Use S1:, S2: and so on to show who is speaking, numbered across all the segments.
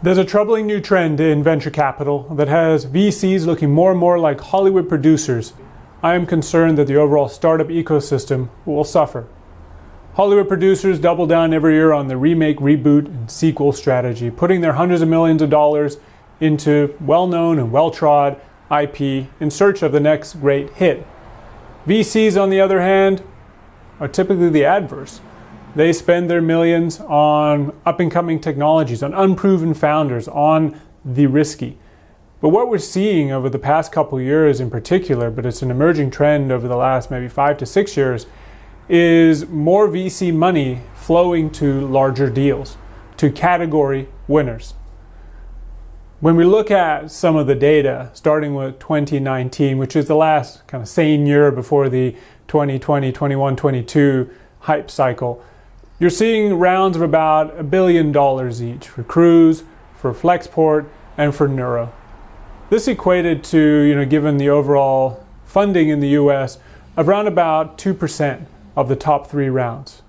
S1: There's a troubling new trend in venture capital that has VCs looking more and more like Hollywood producers. I am concerned that the overall startup ecosystem will suffer. Hollywood producers double down every year on the remake, reboot, and sequel strategy, putting their hundreds of millions of dollars into well-known and well-trod IP in search of the next great hit. VCs, on the other hand, are typically the adverse. They spend their millions on up-and-coming technologies, on unproven founders, on the risky. But what we're seeing over the past couple years in particular, but it's an emerging trend over the last maybe 5 to 6 years, is more VC money flowing to larger deals, to category winners. When we look at some of the data, starting with 2019, which is the last kind of sane year before the 2020, 21, 22 hype cycle, you're seeing rounds of about $1 billion each for Cruise, for Flexport, and for Neuro. This equated to, given the overall funding in the US, around about 2% of the top 3 rounds.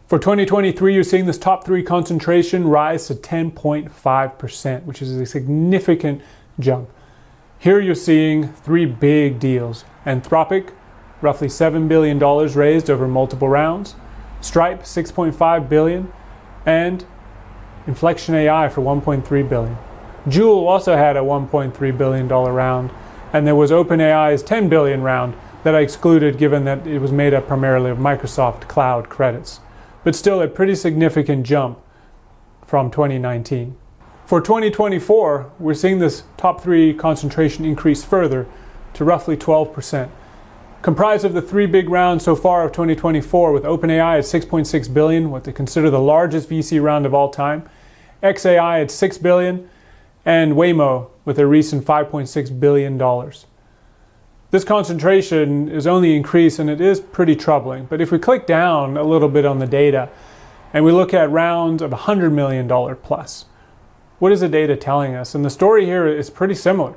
S1: For 2023, you're seeing this top 3 concentration rise to 10.5%, which is a significant jump. Here you're seeing 3 big deals. Anthropic, roughly $7 billion raised over multiple rounds. Stripe, $6.5 billion. And Inflection AI for $1.3 billion. Joule also had a $1.3 billion round. And there was OpenAI's $10 billion round that I excluded given that it was made up primarily of Microsoft Cloud credits. But still a pretty significant jump from 2019. For 2024, we're seeing this top 3 concentration increase further to roughly 12%. Comprised of the 3 big rounds so far of 2024, with OpenAI at $6.6 billion, what they consider the largest VC round of all time, xAI at $6 billion, and Waymo with a recent $5.6 billion. This concentration is only increased, and it is pretty troubling. But if we click down a little bit on the data and we look at rounds of $100 million plus, what is the data telling us? And the story here is pretty similar.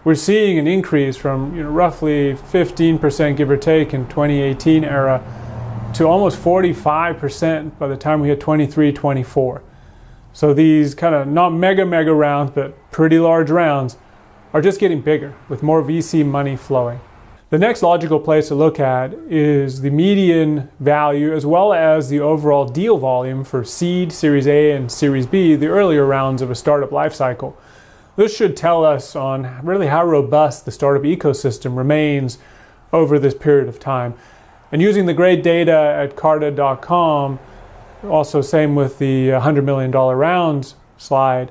S1: We're seeing an increase from roughly 15%, give or take, in 2018 era to almost 45% by the time we hit 23, 24. So these kind of not mega rounds, but pretty large rounds are just getting bigger with more VC money flowing. The next logical place to look at is the median value as well as the overall deal volume for seed, Series A, and Series B, the earlier rounds of a startup lifecycle. This should tell us on really how robust the startup ecosystem remains over this period of time. And using the great data at carta.com, also same with the $100 million rounds slide,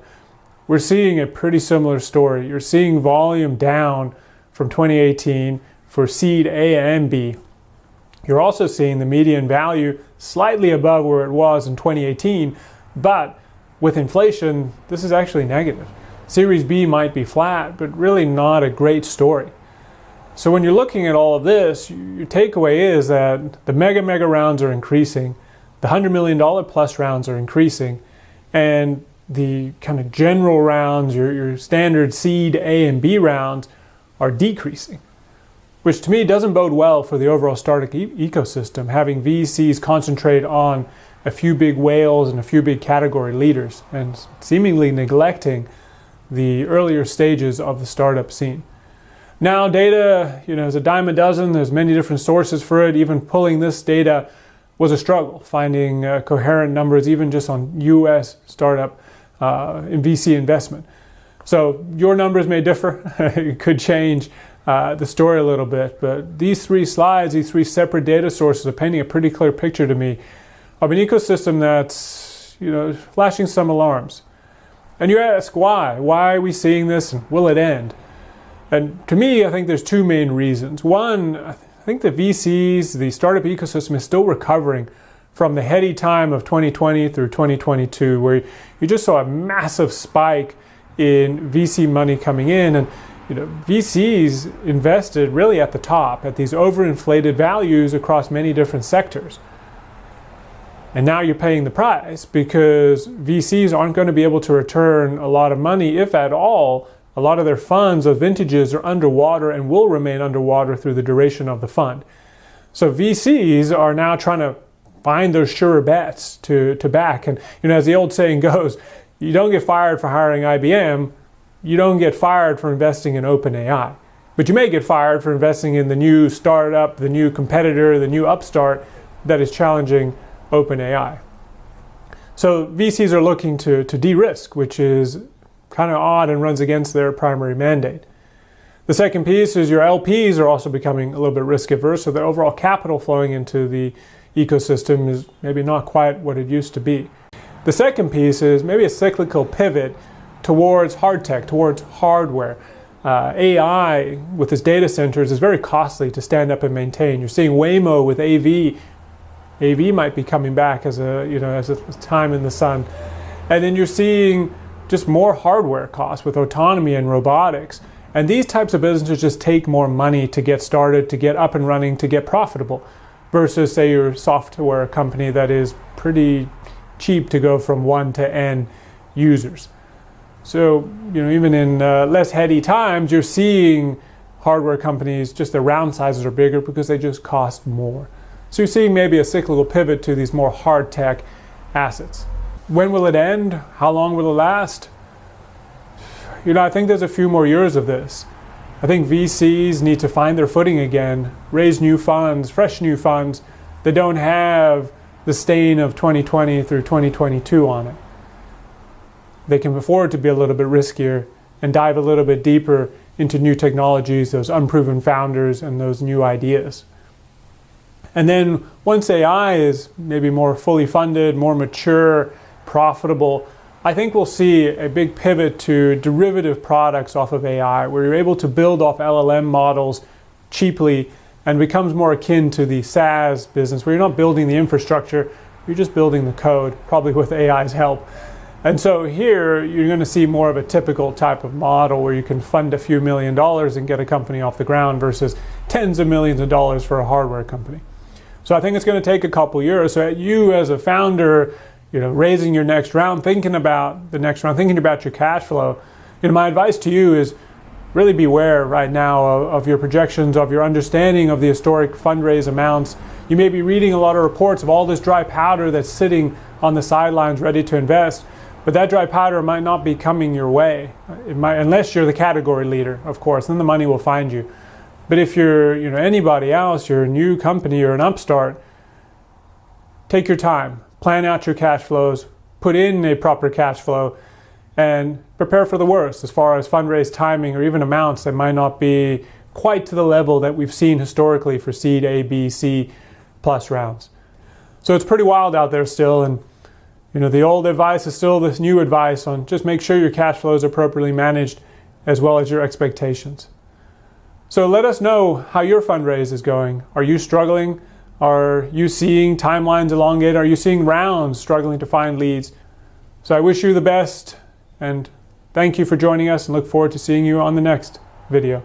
S1: we're seeing a pretty similar story. You're seeing volume down from 2018 for seed A and B. You're also seeing the median value slightly above where it was in 2018, but with inflation, this is actually negative. Series B might be flat, but really not a great story. So when you're looking at all of this, your takeaway is that the mega rounds are increasing, the $100 million plus rounds are increasing, and the kind of general rounds, your standard seed A and B rounds, are decreasing, which to me doesn't bode well for the overall startup ecosystem, having VCs concentrate on a few big whales and a few big category leaders, and seemingly neglecting the earlier stages of the startup scene. Now, data, is a dime a dozen. There's many different sources for it. Even pulling this data was a struggle, finding coherent numbers, even just on U.S. startup in VC investment. So your numbers may differ. It could change the story a little bit, but these 3 slides, these 3 separate data sources are painting a pretty clear picture to me of an ecosystem that's, flashing some alarms. And you ask why? Why are we seeing this, and will it end? And to me, I think there's 2 main reasons. One, I think the VCs, the startup ecosystem, is still recovering from the heady time of 2020 through 2022, where you just saw a massive spike in VC money coming in, and VCs invested really at the top at these overinflated values across many different sectors. And now you're paying the price because VCs aren't going to be able to return a lot of money, if at all. A lot of their funds or vintages are underwater and will remain underwater through the duration of the fund. So VCs are now trying to find those surer bets to back. And as the old saying goes, You don't get fired for hiring IBM. You don't get fired for investing in OpenAI. But you may get fired for investing in the new startup, the new competitor, the new upstart that is challenging OpenAI. So VCs are looking to de-risk, which is kind of odd and runs against their primary mandate. The second piece is your LPs are also becoming a little bit risk averse, so the overall capital flowing into the ecosystem is maybe not quite what it used to be. The second piece is maybe a cyclical pivot towards hard tech, towards hardware. AI with its data centers is very costly to stand up and maintain. You're seeing Waymo with AV. AV might be coming back as a time in the sun. And then you're seeing just more hardware costs with autonomy and robotics. And these types of businesses just take more money to get started, to get up and running, to get profitable, versus say your software company that is pretty cheap to go from 1 to N users. So, even in less heady times, you're seeing hardware companies, just their round sizes are bigger because they just cost more. So you're seeing maybe a cyclical pivot to these more hard tech assets. When will it end? How long will it last? I think there's a few more years of this. I think VCs need to find their footing again, raise new funds, fresh new funds that don't have the stain of 2020 through 2022 on it. They can afford to be a little bit riskier and dive a little bit deeper into new technologies, those unproven founders, and those new ideas. And then once AI is maybe more fully funded, more mature, profitable, I think we'll see a big pivot to derivative products off of AI, where you're able to build off LLM models cheaply and becomes more akin to the SaaS business, where you're not building the infrastructure, you're just building the code, probably with AI's help. And so here, you're going to see more of a typical type of model where you can fund a few $1 million and get a company off the ground versus tens of millions of dollars for a hardware company. So I think it's going to take a couple years. So you as a founder, raising your next round, thinking about the next round, thinking about your cash flow, my advice to you is really beware right now of your projections, of your understanding of the historic fundraise amounts. You may be reading a lot of reports of all this dry powder that's sitting on the sidelines ready to invest, but that dry powder might not be coming your way. It might, unless you're the category leader, of course, then the money will find you. But if you're anybody else, you're a new company or an upstart, take your time, plan out your cash flows, put in a proper cash flow, and prepare for the worst as far as fundraise timing or even amounts that might not be quite to the level that we've seen historically for seed A, B, C plus rounds. So it's pretty wild out there still, and the old advice is still this new advice on just make sure your cash flow is appropriately managed as well as your expectations. So let us know how your fundraise is going. Are you struggling? Are you seeing timelines elongate? Are you seeing rounds struggling to find leads? So I wish you the best, and thank you for joining us, and look forward to seeing you on the next video.